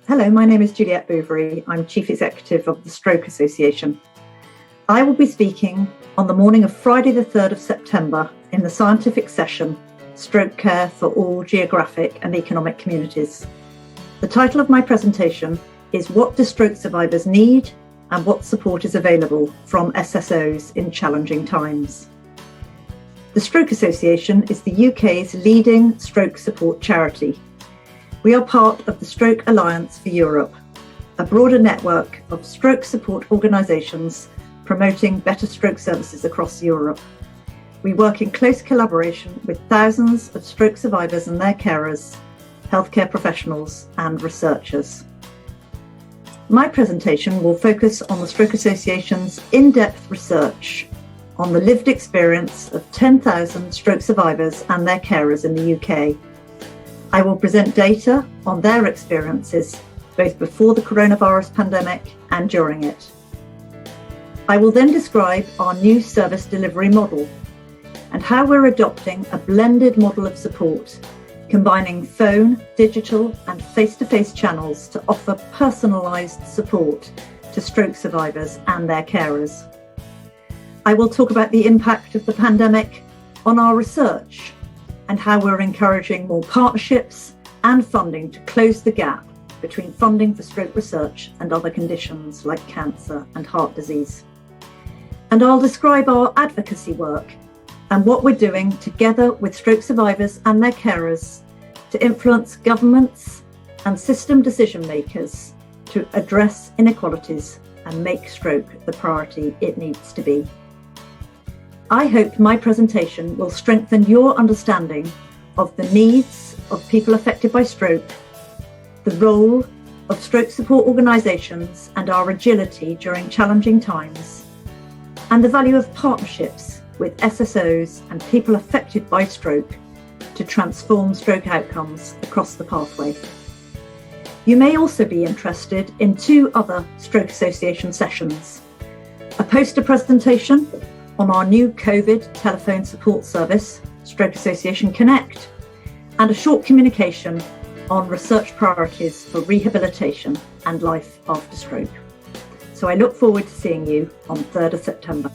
Hello, my name is Juliet Bouverie. I'm Chief Executive of the Stroke Association. I will be speaking on the morning of Friday the 3rd of September in the scientific session, Stroke Care for All Geographic and Economic Communities. The title of my presentation is What do Stroke Survivors Need and what support is available from SSOs in challenging times. The Stroke Association is the UK's leading stroke support charity. We are part of the Stroke Alliance for Europe, a broader network of stroke support organisations promoting better stroke services across Europe. We work in close collaboration with thousands of stroke survivors and their carers, healthcare professionals and researchers. My presentation will focus on the Stroke Association's in-depth research on the lived experience of 10,000 stroke survivors and their carers in the UK. I will present data on their experiences both before the coronavirus pandemic and during it. I will then describe our new service delivery model and how we're adopting a blended model of support, combining phone, digital and face-to-face channels to offer personalised support to stroke survivors and their carers. I will talk about the impact of the pandemic on our research and how we're encouraging more partnerships and funding to close the gap between funding for stroke research and other conditions like cancer and heart disease. And I'll describe our advocacy work and what we're doing together with stroke survivors and their carers to influence governments and system decision makers to address inequalities and make stroke the priority it needs to be. I hope my presentation will strengthen your understanding of the needs of people affected by stroke, the role of stroke support organisations and our agility during challenging times, and the value of partnerships with SSOs and people affected by stroke to transform stroke outcomes across the pathway. You may also be interested in two other Stroke Association sessions: a poster presentation on our new COVID telephone support service, Stroke Association Connect, and a short communication on research priorities for rehabilitation and life after stroke. So I look forward to seeing you on 3rd of September.